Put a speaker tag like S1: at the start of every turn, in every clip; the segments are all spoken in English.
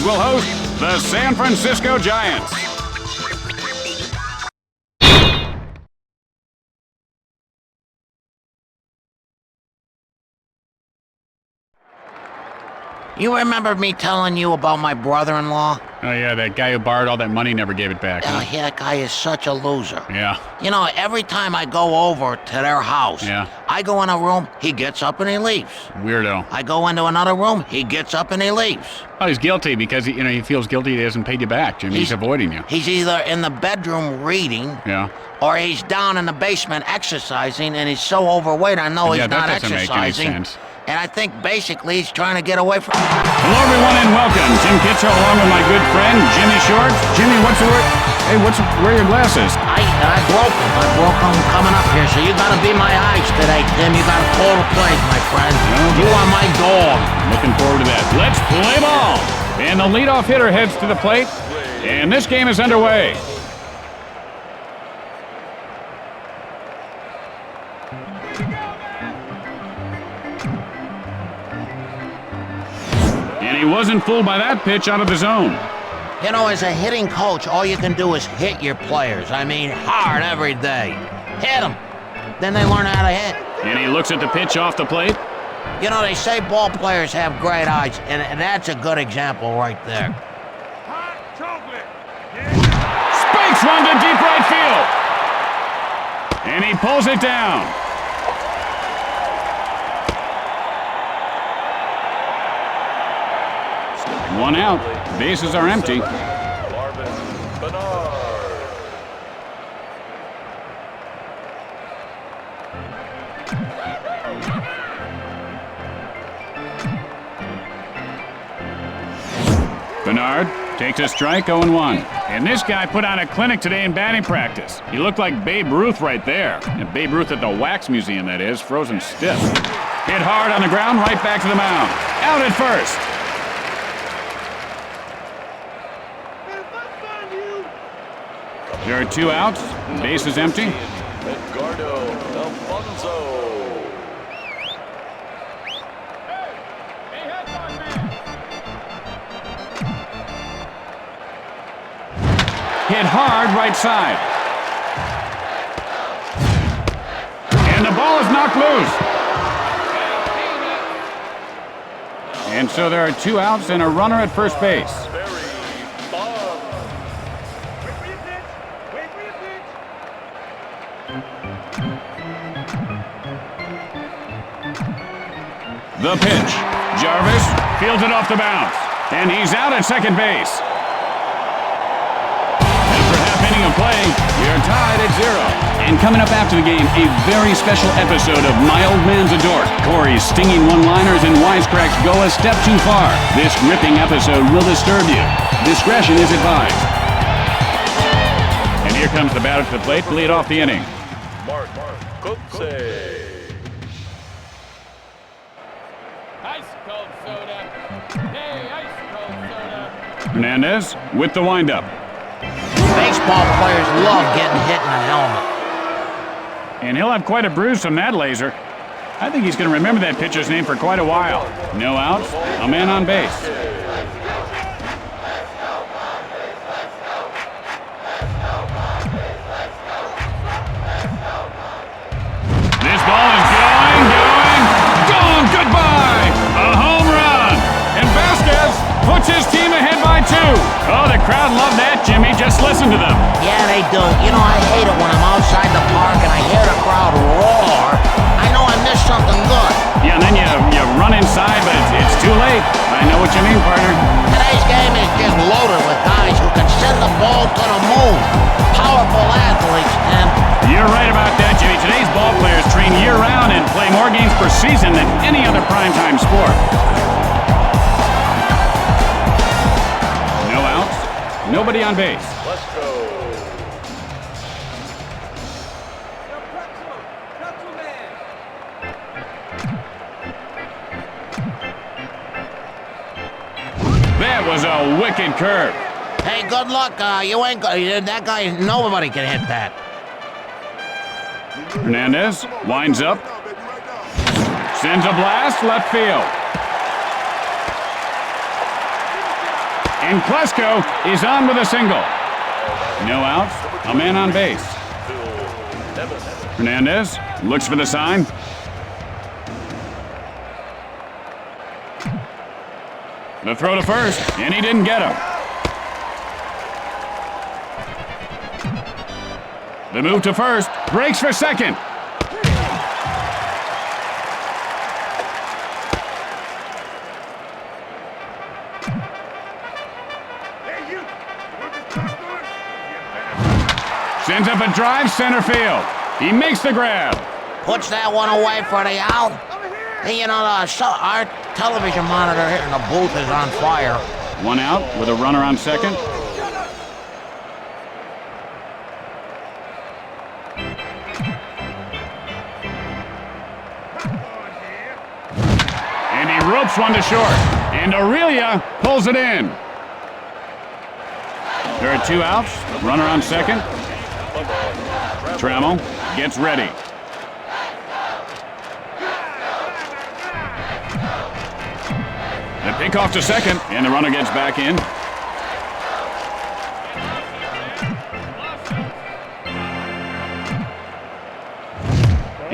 S1: Padres will host the San Francisco Giants.
S2: You remember me telling you about my brother-in-law?
S1: Oh, yeah, that guy who borrowed all that money never gave it back.
S2: Oh, yeah, that guy is such a loser.
S1: Yeah.
S2: You know, every time I go over to their house, I go in a room, he gets up and he leaves.
S1: Weirdo.
S2: I go into another room, he gets up and he leaves.
S1: Oh, he's guilty because he feels guilty he hasn't paid you back, Jimmy. He's avoiding you.
S2: He's either in the bedroom reading, or he's down in the basement exercising, and he's so overweight I know he's not exercising.
S1: Make any sense.
S2: And I think basically he's trying to get away from...
S1: Hello, everyone, and welcome. Jim Kitchell along with my good friend, Jimmy Short. Jimmy, what's the word? Hey, where are your glasses?
S2: I broke them. I broke them coming up here, so you gotta be my eyes today, Tim. You gotta call the plays, my friend. You are my dog.
S1: Looking forward to that. Let's play ball. And the leadoff hitter heads to the plate, and this game is underway. And he wasn't fooled by that pitch out of the zone.
S2: You know, as a hitting coach, all you can do is hit your players. I mean, hard every day. Hit them. Then they learn how to hit.
S1: And he looks at the pitch off the plate.
S2: You know, they say ball players have great eyes, and that's a good example right there.
S3: Hot chocolate.
S1: Spikes one to deep right field. And he pulls it down. One out. Bases are empty. Bernard takes a strike, 0-1. And this guy put on a clinic today in batting practice. He looked like Babe Ruth right there. And Babe Ruth at the Wax Museum, that is, frozen stiff. Hit hard on the ground, right back to the mound. Out at first. There are 2 outs. Base is empty. Hit hard right side. And the ball is knocked loose. And so there are 2 outs and a runner at first base. The pitch. Jarvis fields it off the bounce. And he's out at second base. After half inning of play, you're tied at 0. And coming up after the game, a very special episode of My Old Man's a Dork. Corey's stinging one-liners and wisecracks go a step too far. This gripping episode will disturb you. Discretion is advised. And here comes the batter to the plate to lead off the inning.
S3: Mark Cookse.
S1: Hernandez with the windup.
S2: Baseball players love getting hit in the helmet.
S1: And he'll have quite a bruise from that laser. I think he's going to remember that pitcher's name for quite a while. No outs, a man on base. This ball is going. Goodbye! A home run! And Vasquez puts his team ahead by 2. Oh, the crowd loved that, Jimmy. Just listen to them.
S2: Yeah, they do. You know, I hate it when I'm outside the park and I hear the crowd roar. I know I missed something good.
S1: Yeah, and then you run inside, but it's too late. I know what you mean, partner.
S2: Today's game is just loaded with guys who can send the ball to the moon. Powerful athletes, Tim.
S1: You're right about that, Jimmy. Today's ball players train year-round and play more games per season than any other primetime sport. No outs, nobody on base.
S3: Let's go.
S1: That was a wicked curve.
S2: Hey, good luck. You ain't that guy. Nobody can hit that.
S1: Hernandez winds up, sends a blast left field. And Klesko is on with a single. No outs, a man on base. Hernandez looks for the sign. The throw to first, and he didn't get him. The move to first, breaks for second. Sends up a drive center field. He makes the grab.
S2: Puts that one away for the out. Hey, you know, our television monitor here in the booth is on fire.
S1: One out with a runner on second. And he ropes one to short. And Aurelia pulls it in. There are 2 outs. Runner on second. Trammell gets ready. The pick off to second, and the runner gets back in.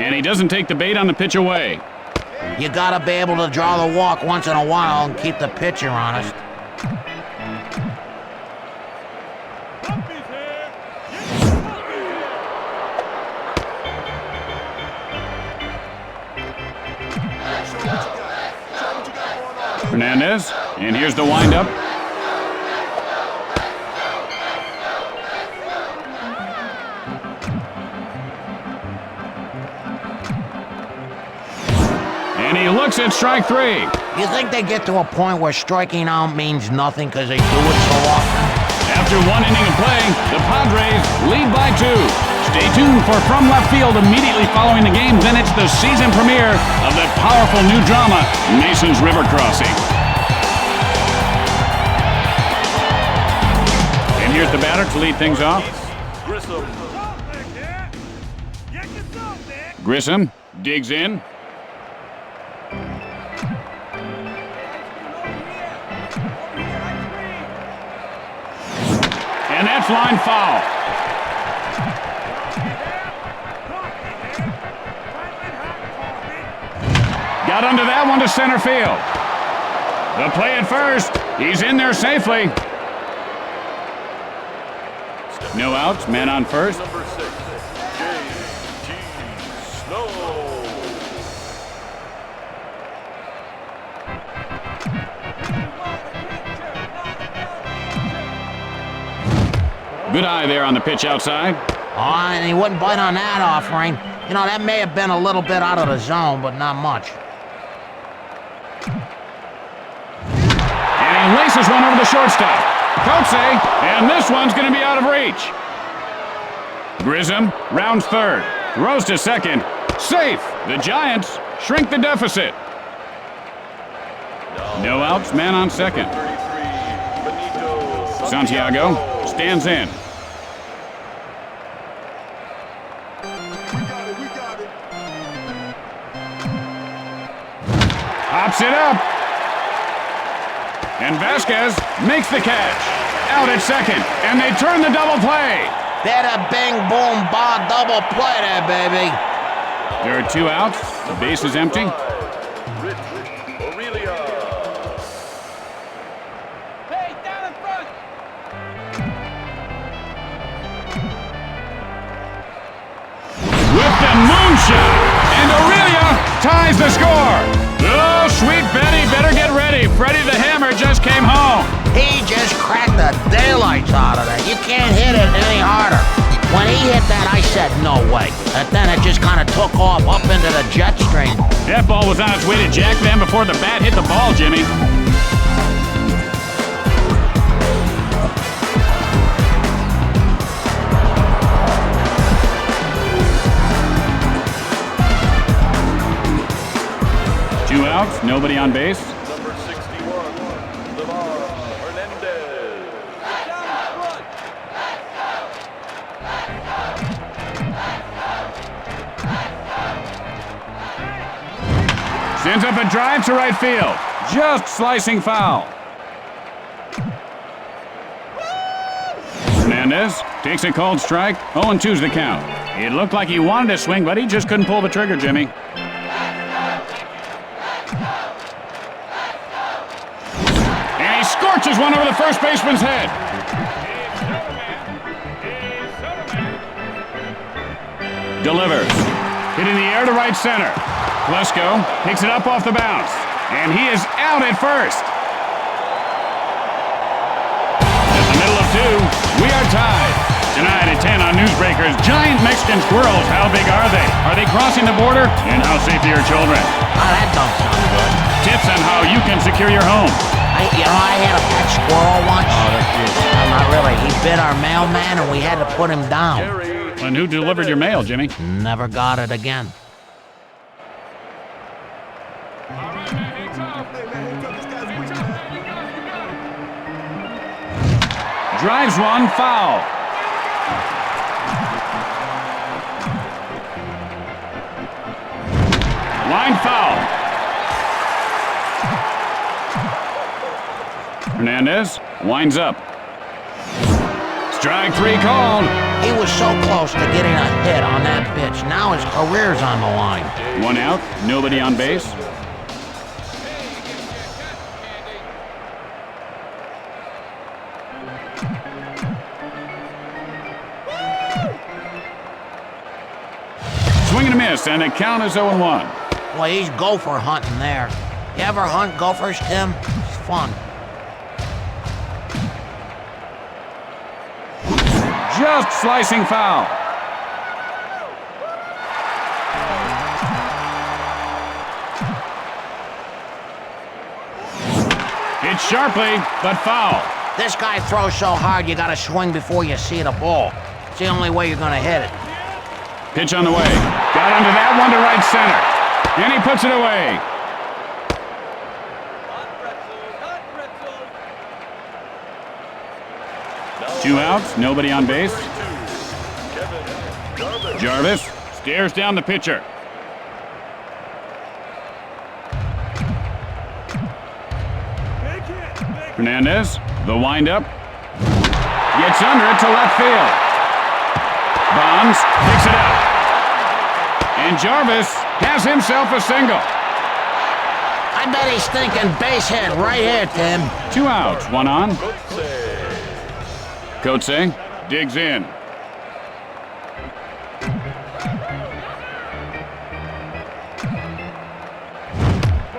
S1: And he doesn't take the bait on the pitch away.
S2: You gotta be able to draw the walk once in a while and keep the pitcher honest.
S1: Hernandez, and here's the windup. And he looks at strike 3.
S2: You think they get to a point where striking out means nothing because they do it so often?
S1: After 1 inning of play, the Padres lead by 2. Stay tuned for From Left Field immediately following the game. Then it's the season premiere of that powerful new drama, Mason's River Crossing. And here's the batter to lead things off. Grissom digs in. And that's line foul. Got under that one to center field. The play at first. He's in there safely. No outs, man on first.
S3: Number 6, J.T. Snow.
S1: Good eye there on the pitch outside.
S2: Oh, and he wouldn't bite on that offering. You know, that may have been a little bit out of the zone, but not much.
S1: And he laces one over the shortstop. Kotze, and this one's going to be out of reach. Grissom rounds third, throws to second. Safe. The Giants shrink the deficit. No outs, man on second. Santiago stands in. Pops it up. And Vasquez makes the catch. Out at second, and they turn the double play.
S2: Bada bing boom ba double play there, baby.
S1: There are 2 outs. The base is empty.
S3: Rich Aurelia.
S4: Hey, down in front!
S1: With the moonshot, and Aurelia ties the score. Oh, sweet Betty, better get ready. Freddie the Hammer just came home.
S2: He just cracked the daylights out of that. You can't hit it any harder. When he hit that, I said, no way. And then it just kind of took off up into the jet stream.
S1: That ball was on its way to Jack Van before the bat hit the ball, Jimmy. Two outs, nobody on base.
S3: Number 61, Hernandez.
S1: Sends up a drive to right field. Just slicing foul. Hernandez takes a cold strike. 0-2's the count. It looked like he wanted to swing, but he just couldn't pull the trigger, Jimmy. And he scorches one over the first baseman's head. Delivers. Hit in the air to right center. Plesko picks it up off the bounce. And he is out at first. In the middle of two, we are tied. Tonight at 10 on Newsbreakers, giant Mexican squirrels. How big are they? Are they crossing the border? And how safe are your children?
S2: Oh, that don't sound good.
S1: Tips on how you can secure your home.
S2: I had a pet squirrel once. Oh, that's cute. Not really. He bit our mailman and we had to put him down.
S1: And who delivered your mail, Jimmy?
S2: Never got it again.
S1: Drives one, foul. Line foul. Hernandez winds up. Strike three called.
S2: He was so close to getting a hit on that pitch. Now his career's on the line.
S1: One out, nobody on base. Swing and a miss, and the count is 0-1.
S2: Well, he's gopher hunting there. You ever hunt gophers, Tim? It's fun.
S1: Just slicing foul. Hit sharply, but foul.
S2: This guy throws so hard you gotta swing before you see the ball. It's the only way you're gonna hit it.
S1: Pitch on the way. Got under that one to right center. And he puts it away. Two outs, nobody on base. Jarvis stares down the pitcher. Hernandez, the windup. Gets under it to left field. Bonds picks it up. And Jarvis has himself a single.
S2: I bet he's thinking base hit right here, Tim.
S1: Two outs, one on. Kotze digs in.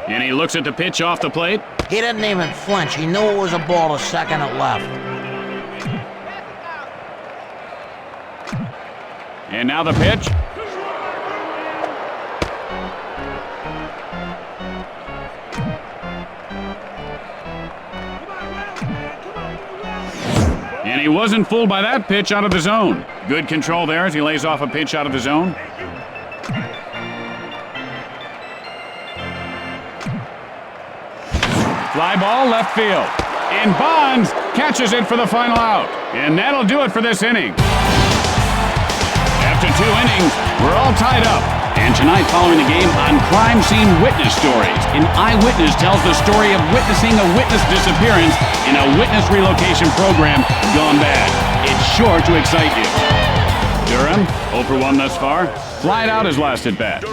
S1: And he looks at the pitch off the plate.
S2: He didn't even flinch. He knew it was a ball to second at left.
S1: And now the pitch. And he wasn't fooled by that pitch out of the zone. Good control there as he lays off a pitch out of the zone. Fly ball left field. And Bonds catches it for the final out. And that'll do it for this inning. After 2 innings, we're all tied up. And tonight, following the game, on Crime Scene Witness Stories, an eyewitness tells the story of witnessing a witness disappearance in a witness relocation program gone bad. It's sure to excite you. Durham, 0 for 1 thus far. Flied out his last at bat.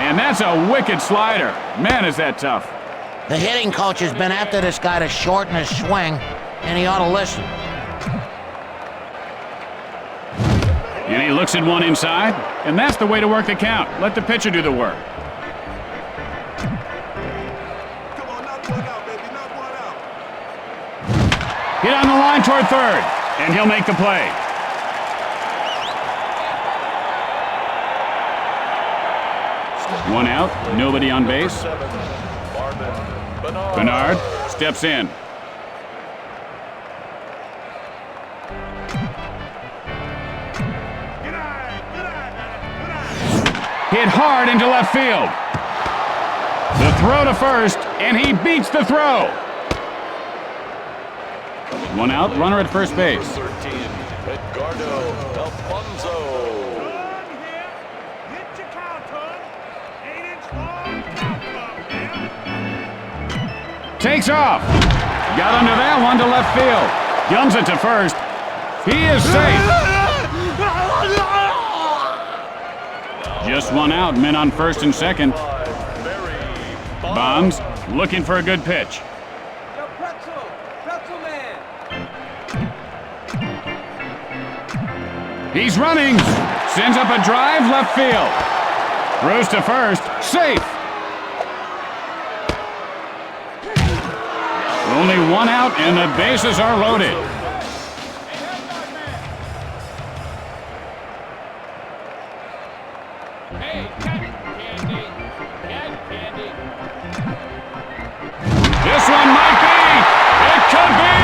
S1: And that's a wicked slider. Man, is that tough.
S2: The hitting coach has been after this guy to shorten his swing, and he ought to listen.
S1: And he looks at one inside, and that's the way to work the count. Let the pitcher do the work.
S3: Come on, knock one out, baby. Knock one out.
S1: Hit on the line toward third, and he'll make the play. One out, nobody on base. Bernard steps in. Hit hard into left field. The throw to first, and he beats the throw. One out, runner at first base.
S3: 13, Edgardo Alfonso.
S1: Takes off. Got under that one to left field. Guns it to first. He is safe. Just one out, men on first and second. Bonds looking for a good pitch.
S4: Yo, Pretzel man.
S1: He's running. Sends up a drive left field. Throws to first. Safe. Only one out and the bases are loaded.
S4: Hey, cotton candy. Cotton candy.
S1: This one might be. It could be.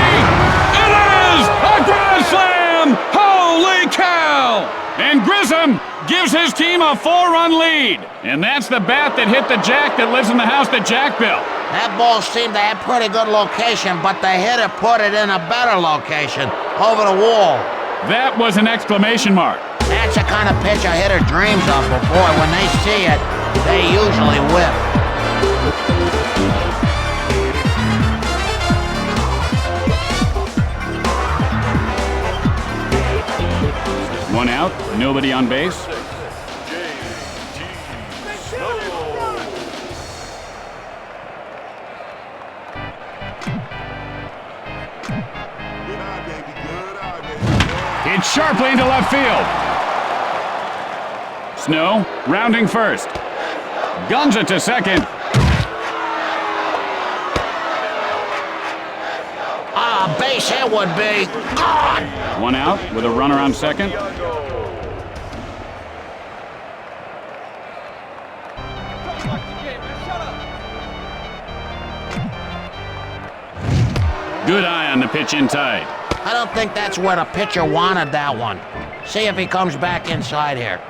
S1: It is a grand slam. Holy cow! And Grissom gives his team a 4-run lead. And that's the bat that hit the Jack that lives in the house that Jack built.
S2: That ball seemed to have pretty good location, but the hitter put it in a better location, over the wall.
S1: That was an exclamation mark.
S2: That's the kind of pitch a hitter dreams of, but boy, when they see it, they usually whip.
S1: One out, nobody on base. It's sharply into left field. Snow rounding first. Guns it to second.
S2: Base hit would be gone.
S1: One out with a runner on second. Good eye on the pitch inside.
S2: I don't think that's where the pitcher wanted that one. See if he comes back inside here.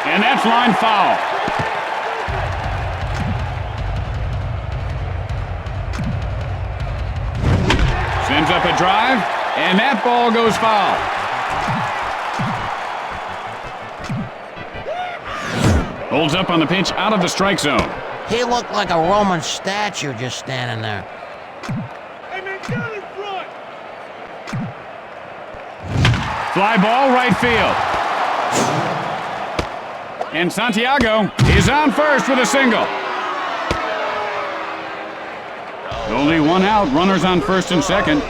S1: And that's line foul. Sends up a drive, and that ball goes foul. Holds up on the pitch out of the strike zone.
S2: He looked like a Roman statue just standing there.
S4: Hey, man, down in front.
S1: Fly ball right field. And Santiago is on first with a single. Only one out, runners on first and second.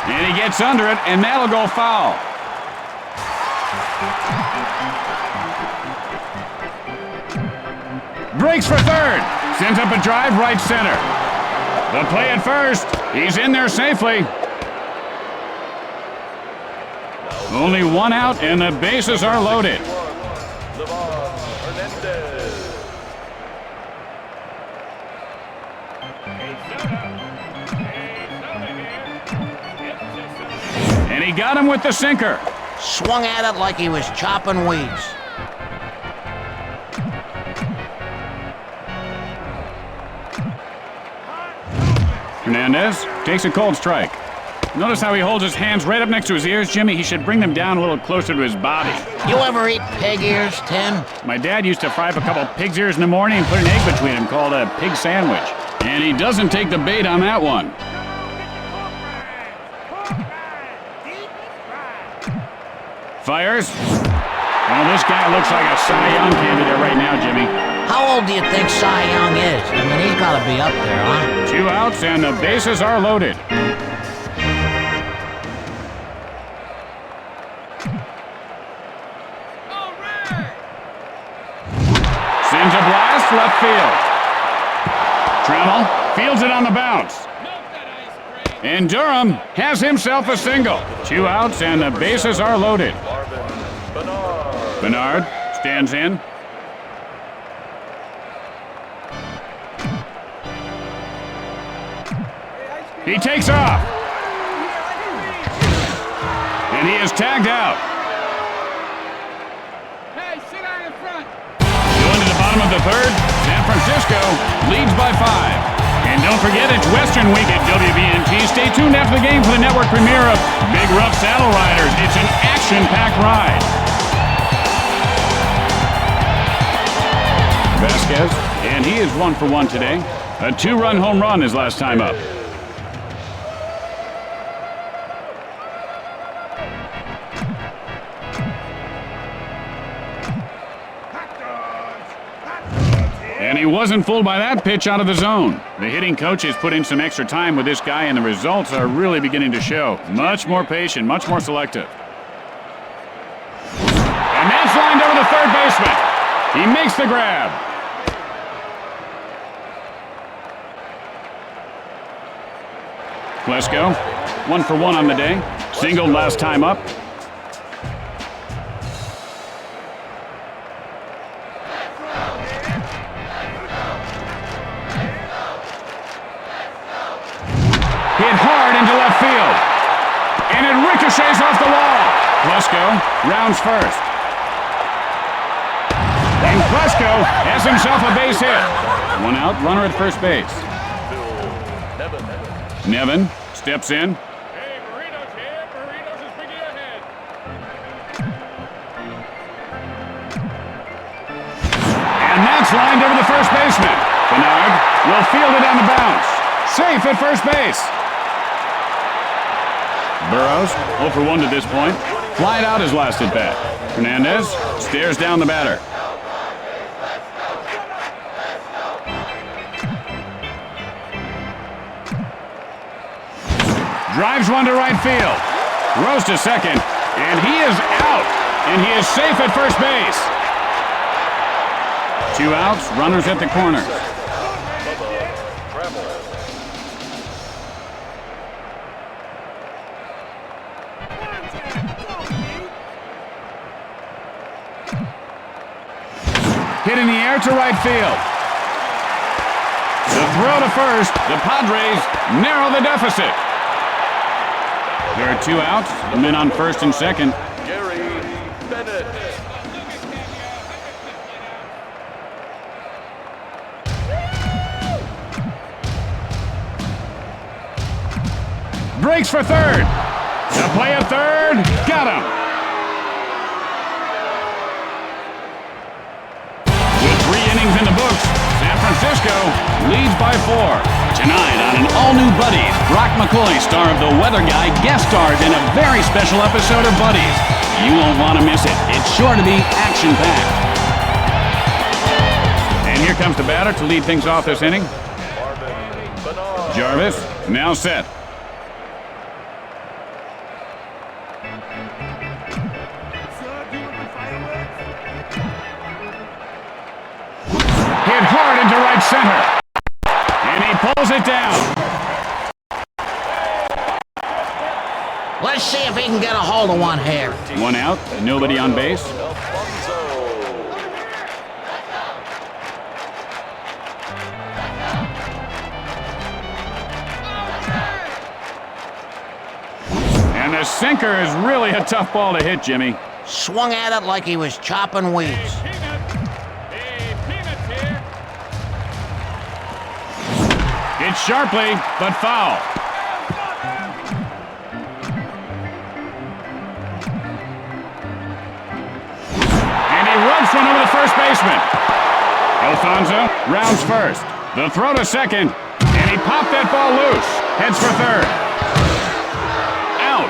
S1: And he gets under it, and that'll go foul. Breaks for third. Sends up a drive right center. The play at first. He's in there safely. Only one out, and the bases are loaded. And he got him with the sinker.
S2: Swung at it like he was chopping weeds.
S1: Hernandez takes a cold strike. Notice how he holds his hands right up next to his ears, Jimmy? He should bring them down a little closer to his body.
S2: You ever eat pig ears, Tim?
S1: My dad used to fry up a couple pig's ears in the morning and put an egg between them called a pig sandwich. And he doesn't take the bait on that one. Fires. Well, this guy looks like a Cy Young candidate right now, Jimmy.
S2: How old do you think Cy Young is? I mean, he's got to be up there, huh?
S1: 2 outs and the bases are loaded. Sends a blast left field. Trammell fields it on the bounce. And Durham has himself a single. 2 outs and the bases are loaded. Bernard stands in. He takes off. And he is tagged out.
S4: Hey, sit down in front.
S1: Going to the bottom of the third, San Francisco leads by 5. And don't forget, it's Western Week at WBNT. Stay tuned after the game for the network premiere of Big Rough Saddle Riders. It's an action-packed ride. Vasquez, and he is 1 for 1 today. A 2-run home run his last time up. And he wasn't fooled by that pitch out of the zone. The hitting coach has put in some extra time with this guy, and the results are really beginning to show. Much more patient, much more selective. And that's lined over the third baseman. He makes the grab. Klesko, 1 for 1 on the day. Singled last time up. Hit hard into left field. And it ricochets off the wall. Klesko rounds first. And Klesko has himself a base hit. 1 out, runner at first base. Nevin steps in.
S4: Hey, Marino's here. Marino's is bringing ahead.
S1: And that's lined over the first baseman. Bernard will field it on the bounce. Safe at first base. Burrows, 0 for 1 to this point. Flied out his last at bat. Hernandez stares down the batter. Drives one to right field. Throws to second. And he is out. And he is safe at first base. 2 outs, runners at the corners. Hit in the air to right field. The throw to first. The Padres narrow the deficit. There are 2 outs. The men on first and second.
S3: Gary Bennett.
S1: Breaks for third. The play at third. Got him. With 3 innings in the books, San Francisco leads by 4. Tonight on an all-new Buddies, Brock McCoy, star of The Weather Guy, guest stars in a very special episode of Buddies. You won't want to miss it. It's sure to be action-packed. And here comes the batter to lead things off this inning. Jarvis, now set. Hit hard into right center. And he pulls it down.
S2: Let's see if he can get a hold of one here.
S1: 1 out, nobody on base. And the sinker is really a tough ball to hit, Jimmy.
S2: Swung at it like he was chopping weeds.
S4: Hey, Peanuts here.
S1: Hit sharply, but foul. And he runs one over the first baseman. Alfonso rounds first. The throw to second, and he popped that ball loose. Heads for third. Out.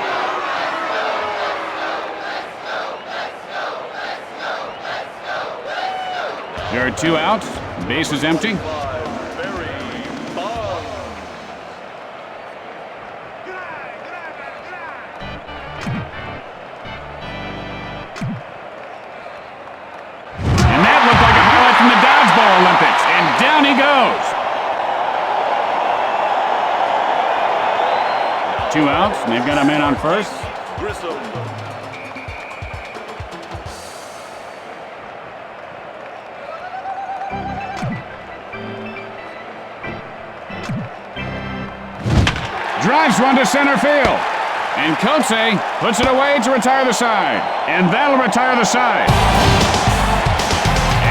S1: There are 2 outs. Base is empty. From the Dodgeball Olympics, and down he goes. 2 outs, and they've got a man on first. Drives one to center field. And Kotze puts it away to retire the side. And that'll retire the side.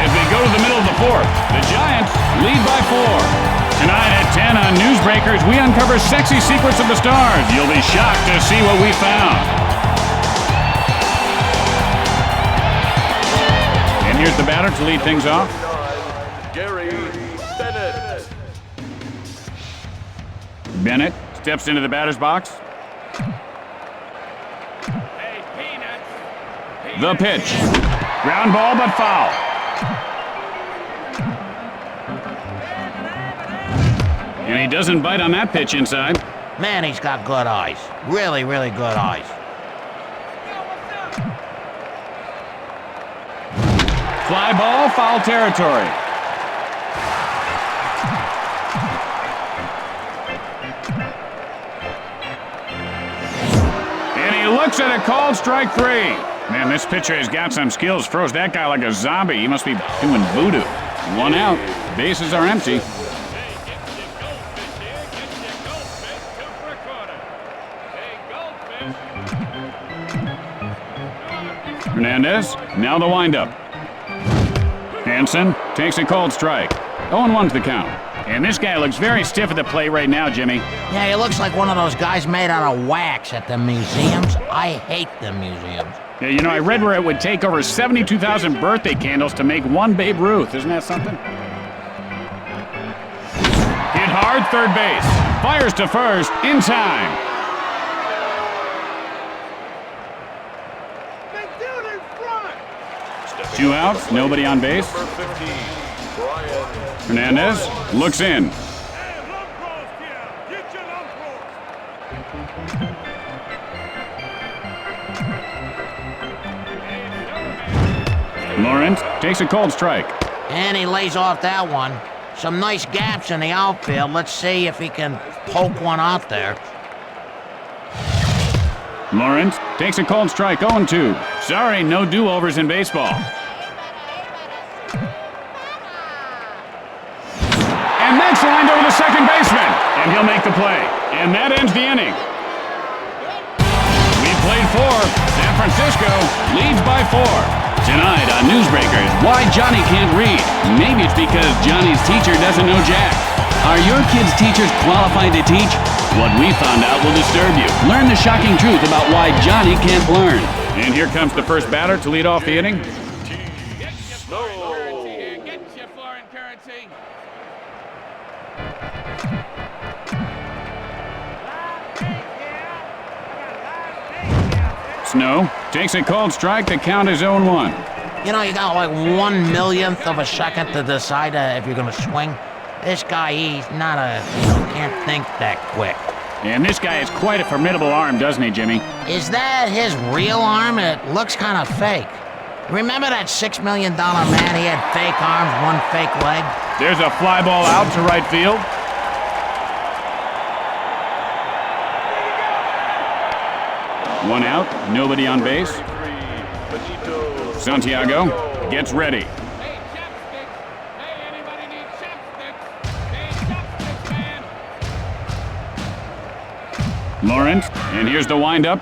S1: As they go to the middle of the 4th, the Giants lead by 4. Tonight at 10 on Newsbreakers, we uncover sexy secrets of the stars. You'll be shocked to see what we found. And here's the batter to lead things off.
S3: Gary Bennett.
S1: Bennett steps into the batter's box.
S4: Hey, Peanuts.
S1: The pitch. Ground ball, but foul. And he doesn't bite on that pitch inside.
S2: Man, he's got good eyes. Really, really good eyes.
S1: Fly ball, foul territory. And he looks at a called strike 3. Man, this pitcher has got some skills. Froze that guy like a zombie. He must be doing voodoo. 1 out. Bases are empty. Hernandez, now the windup. Hansen takes a cold strike. 0-1's the count. And this guy looks very stiff at the plate right now, Jimmy.
S2: Yeah, he looks like one of those guys made out of wax at the museums. I hate the museums.
S1: Yeah, you know, I read where it would take over 72,000 birthday candles to make one Babe Ruth. Isn't that something? Hit hard, third base. Fires to first, in time.
S3: Big dude in front.
S1: 2 outs, nobody on base.
S3: Number 15, Brian.
S1: Hernandez looks in.
S3: Hey, lung cross here. Get your lung cross.
S1: Lawrence takes a cold strike.
S2: And he lays off that one. Some nice gaps in the outfield. Let's see if he can poke one out there.
S1: Lawrence takes a cold strike, 0-2. Sorry, no do-overs in baseball. And that's lined over the second baseman. And he'll make the play. And that ends the inning. We played 4. San Francisco leads by 4. Tonight on Newsbreakers, why Johnny can't read. Maybe it's because Johnny's teacher doesn't know jack. Are your kids' teachers qualified to teach? What we found out will disturb you. Learn the shocking truth about why Johnny can't learn. And here comes the first batter to lead off the inning.
S4: Get your foreign currency here. Get your foreign currency.
S1: Snow takes a cold strike. The count is 0-1.
S2: You know, you got like 1/1,000,000th of a second to decide if you're gonna swing. This guy, he's not can't think that quick.
S1: And this guy has quite a formidable arm, doesn't he, Jimmy?
S2: Is that his real arm? It looks kind of fake. Remember that $6 million man? He had fake arms, one fake leg.
S1: There's a fly ball out to right field. One out, nobody on base. Santiago gets ready.
S4: Hey, chopsticks. Hey, anybody need chopsticks? Hey, chopsticks, man.
S1: Lawrence, and here's the windup.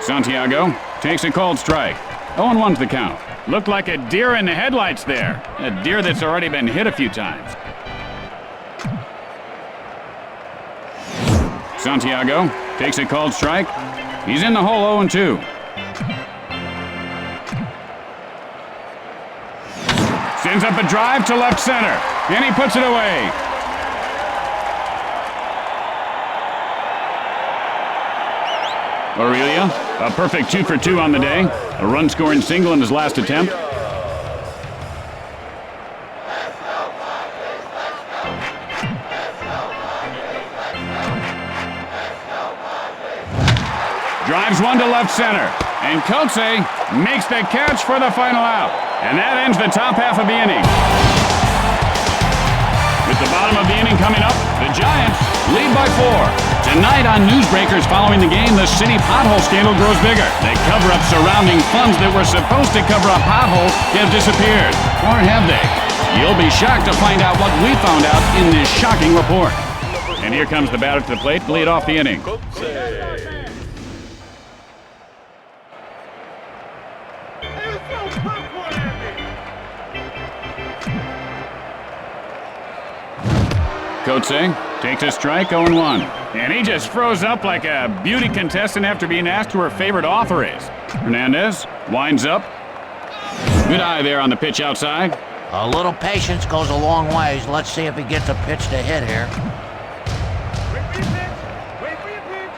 S1: Santiago takes a cold strike. 0-1's the count. Looked like a deer in the headlights there. A deer that's already been hit a few times. Santiago takes a cold strike. He's in the hole, 0-2. Sends up a drive to left center, and he puts it away. Aurelia, a perfect 2 for 2 on the day. A run-scoring single in his last attempt. Drives one to left center, and Kotze makes the catch for the final out. And that ends the top half of the inning. With the bottom of the inning coming up, the Giants lead by 4. Tonight on Newsbreakers following the game, the city pothole scandal grows bigger. The cover-up surrounding funds that were supposed to cover up potholes have disappeared. Or have they? You'll be shocked to find out what we found out in this shocking report. And here comes the batter to the plate to lead off the inning. Kotze takes a strike, 0-1. And he just froze up like a beauty contestant after being asked who her favorite author is. Hernandez winds up. Good eye there on the pitch outside.
S2: A little patience goes a long ways. Let's see if he gets a pitch to hit here.
S3: Wait for your pitch. Wait for your pitch.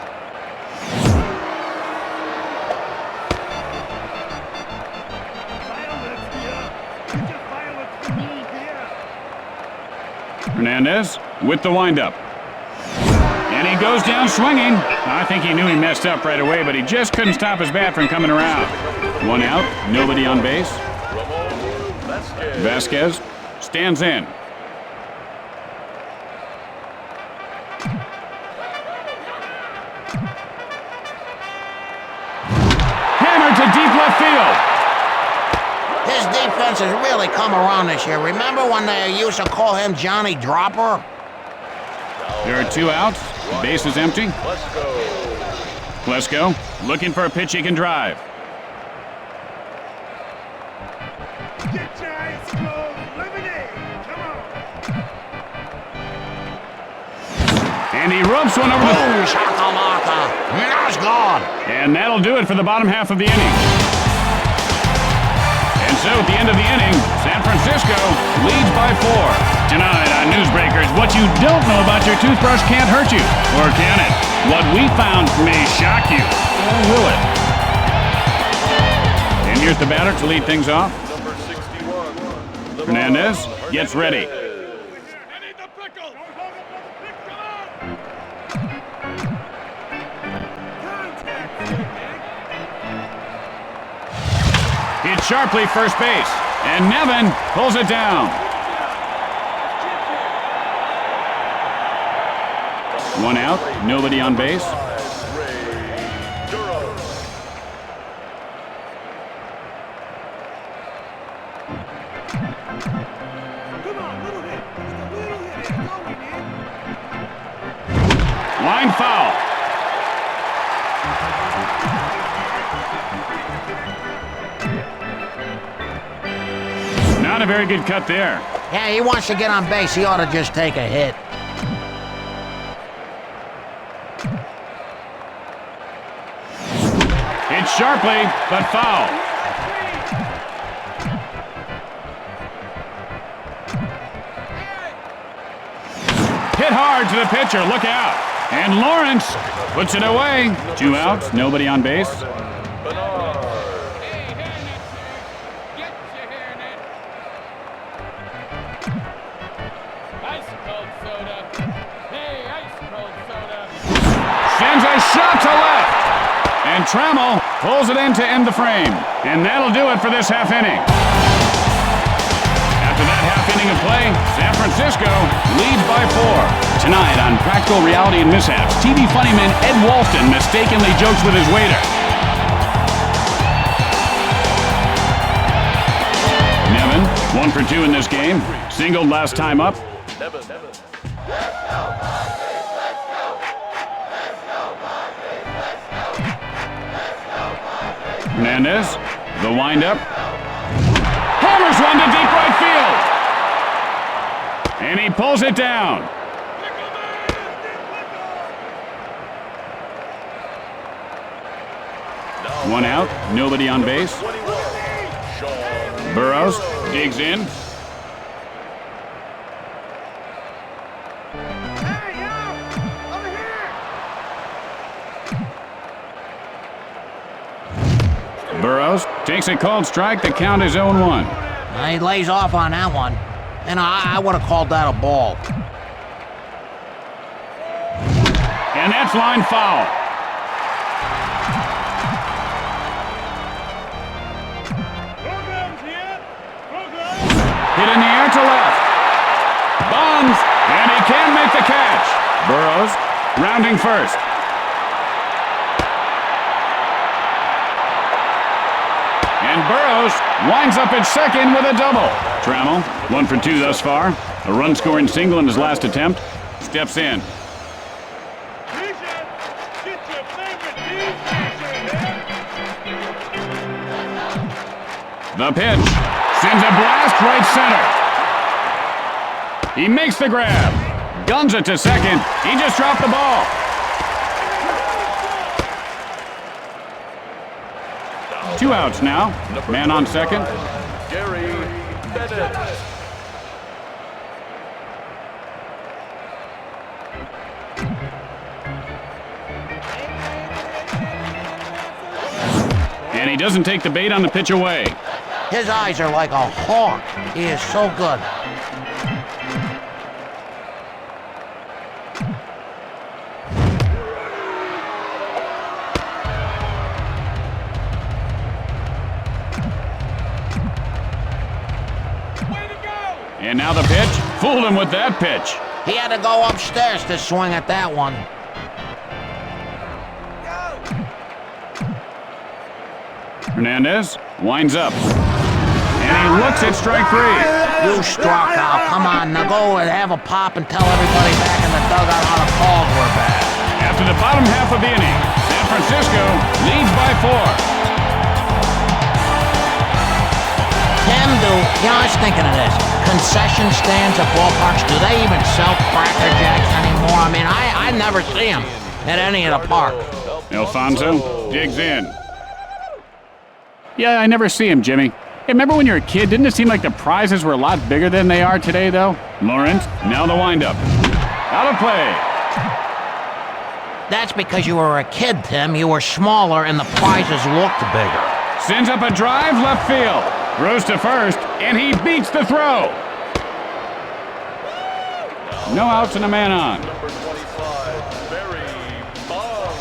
S3: Violence here. You just violence to me here.
S1: Hernandez with the windup. And he goes down swinging. I think he knew he messed up right away, but he just couldn't stop his bat from coming around. One out, nobody on base. Vasquez stands in. Hammered to deep left field.
S2: His defense has really come around this year. Remember when they used to call him Johnny Dropper?
S1: There are 2 outs. Base is empty. Plesko looking for a pitch he can drive.
S3: Get your ice cold lemonade. Come on.
S1: And he ropes one over the...
S2: Boom, shakalaka. That's gone.
S1: And that'll do it for the bottom half of the inning. And so at the end of the inning, San Francisco leads by 4. Tonight on Newsbreakers, what you don't know about your toothbrush can't hurt you. Or can it? What we found may shock you. Or will it? And here's the batter to lead things off.
S3: Number 61.
S1: Hernandez gets ready.
S4: I need the pickle. Come on.
S1: Hit sharply first base. And Nevin pulls it down. 1 out, nobody on base.
S3: Come on, little hit. Just a little hit. That's all we need.
S1: Line foul. Not a very good cut there.
S2: Yeah, he wants to get on base. He ought to just take a hit.
S1: Hit sharply, but foul. Hit hard to the pitcher, look out. And Lawrence puts it away. 2 outs, nobody on base.
S4: Hey, hairnet, sir. Get your hairnet. Ice cold soda. Hey, ice cold soda.
S1: Sends a shot to left. And Trammell pulls it in to end the frame. And that'll do it for this half inning. After that half inning of play, San Francisco leads by 4. Tonight on Practical Reality and Mishaps, TV funnyman Ed Walston mistakenly jokes with his waiter. Nevin, 1 for 2 in this game. Singled last time up. Hernandez, the windup. Hammers one to deep right field. And he pulls it down. 1 out, nobody on base. Burrows digs in.
S3: Hey, yo! Over here!
S1: Burrows takes a called strike. The count is 0-1.
S2: He lays off on that one. And I would have called that a ball.
S1: And that's line foul.
S3: Programs here! Programs!
S1: Hit in the air to left. Bombs, and he can make the catch. Burrows rounding first. And Burrows winds up at second with a double. Trammell, 1 for 2 thus far. A run-scoring single in his last attempt. Steps in.
S3: T-shirt! Get your favorite T-shirt here!
S1: The pitch sends a blast right center. He makes the grab. Guns it to second. He just dropped the ball. Two outs now. Man on second.
S5: Gary Bennett.
S1: And he doesn't take the bait on the pitch away.
S2: His eyes are like a hawk. He is so good.
S1: And now the pitch. Fooled him with that pitch.
S2: He had to go upstairs to swing at that one.
S1: Hernandez winds up. And he looks at strike three.
S2: You struck out. Come on, now go and have a pop and tell everybody back in the dugout how the calls were bad.
S1: After the bottom half of the inning, San Francisco leads by 4.
S2: I was thinking of this. Concession stands at ballparks, do they even sell Cracker Jacks anymore? I mean, I never see them at any of the parks.
S1: Alfonso digs in. Yeah, I never see him, Jimmy. Hey, remember when you were a kid, didn't it seem like the prizes were a lot bigger than they are today, though? Lawrence, now the windup. Out of play.
S2: That's because you were a kid, Tim. You were smaller and the prizes looked bigger.
S1: Sends up a drive left field. Throws to first, and he beats the throw. No outs and a man on.
S5: Number 25, Barry Bonds.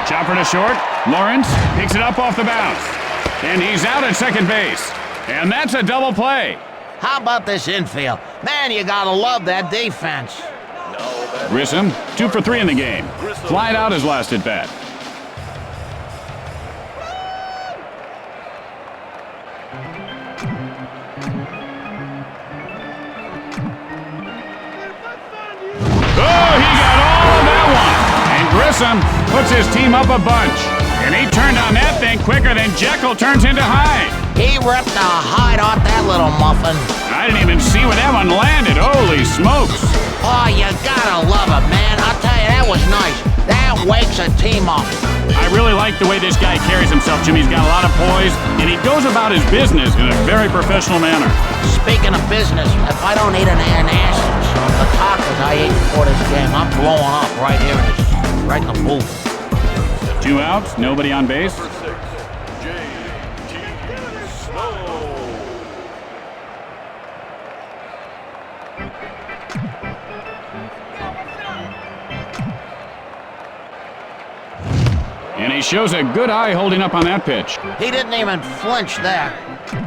S1: Chopper to short. Lawrence picks it up off the bounce. And he's out at second base. And that's a double play.
S2: How about this infield? Man, you gotta love that defense.
S1: Grissom, 2 for 3 in the game. Flied out his last at bat. Oh, he got all of that one. And Grissom puts his team up a bunch. And he turned on that thing quicker than Jekyll turns into Hyde.
S2: He ripped the hide off that little muffin.
S1: I didn't even see where that one landed. Holy smokes.
S2: Oh, you gotta love it, man. I'll tell you, that was nice. That wakes a team up.
S1: I really like the way this guy carries himself, Jimmy. He's got a lot of poise, and he goes about his business in a very professional manner.
S2: Speaking of business, if I don't eat an anananas from the tacos I ate before this game, I'm blowing up right here right in the booth.
S1: 2 outs, nobody on base. And he shows a good eye holding up on that pitch.
S2: He didn't even flinch there.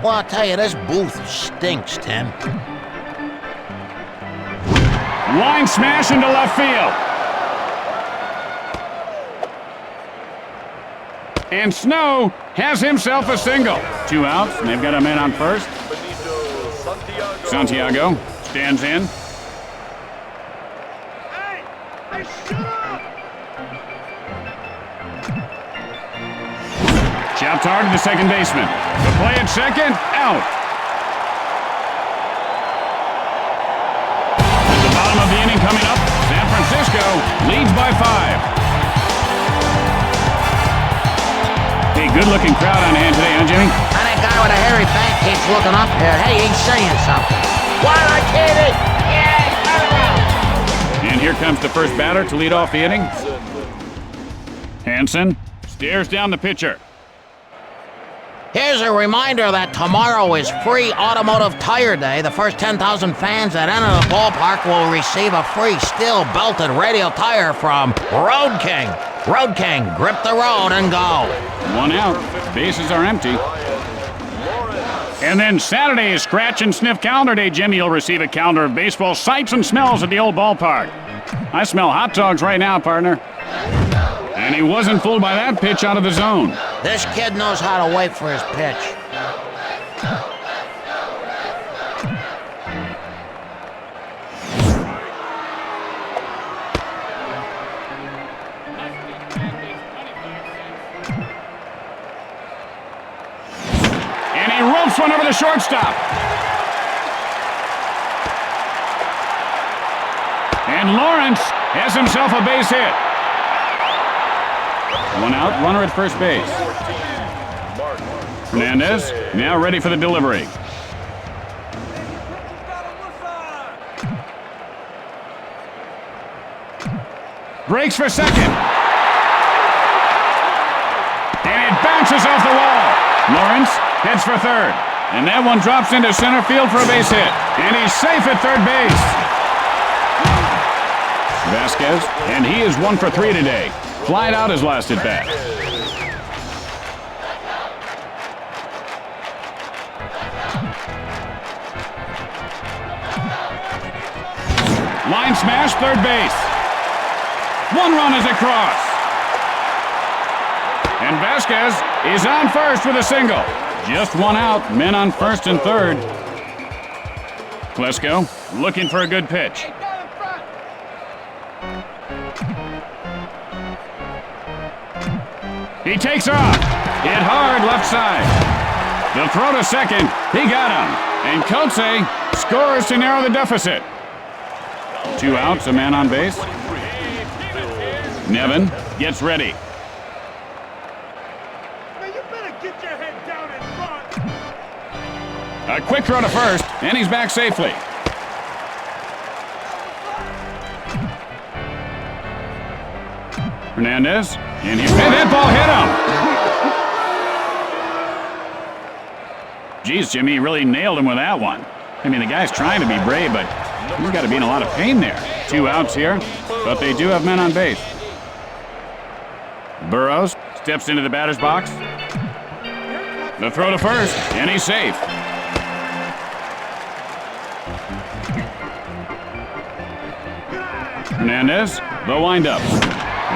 S2: Well, I'll tell you, this booth stinks, Tim.
S1: Line smash into left field. And Snow has himself a single. 2 outs, and they've got a man on first. Santiago stands in.
S3: Hey, shut up!
S1: Chopped hard to the second baseman. The play at second, out. At the bottom of the inning coming up, San Francisco leads by 5. Hey, good-looking crowd on hand today, huh, Jimmy?
S2: And that guy with a hairy back keeps looking up here. Hey, he's saying something. What a kitty! Yeah, turn around!
S1: And here comes the first batter to lead off the inning. Hansen stares down the pitcher.
S2: Here's a reminder that tomorrow is free Automotive Tire Day. The first 10,000 fans that enter the ballpark will receive a free steel-belted radial tire from Road King. Road King, grip the road and go.
S1: 1 out. Bases are empty. And then Saturday is Scratch and Sniff Calendar Day. Jimmy will receive a calendar of baseball sights and smells at the old ballpark. I smell hot dogs right now, partner. And he wasn't fooled by that pitch out of the zone.
S2: This kid knows how to wait for his pitch.
S1: one over the shortstop. And Lawrence has himself a base hit. One out, runner at first base. Hernandez now ready for the delivery. Breaks for second. And it bounces off the wall. Lawrence heads for third. And that one drops into center field for a base hit. And he's safe at third base. Vasquez, and he is 1 for 3 today. Flied out his last at bat. Line smash, third base. 1 run is across. And Vasquez is on first with a single. Just 1 out, men on first and third. Klesko looking for a good pitch. He takes off. Hit hard left side. The throw to second. He got him. And Kotze scores to narrow the deficit. 2 outs, a man on base. Nevin gets ready.
S3: Now you better get your head down and run.
S1: A quick throw to first, and he's back safely. Hernandez, and that ball hit him. Geez, Jimmy really nailed him with that one. I mean, the guy's trying to be brave, but he's got to be in a lot of pain there. 2 outs here, but they do have men on base. Burrows steps into the batter's box. The throw to first, and he's safe. Hernandez, the windup.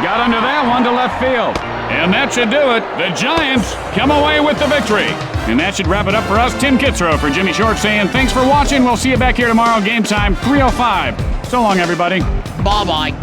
S1: Got under that one to left field. And that should do it. The Giants come away with the victory. And that should wrap it up for us. Tim Kitzrow for Jimmy Short saying thanks for watching. We'll see you back here tomorrow, game time 3:05. So long, everybody.
S2: Bye-bye.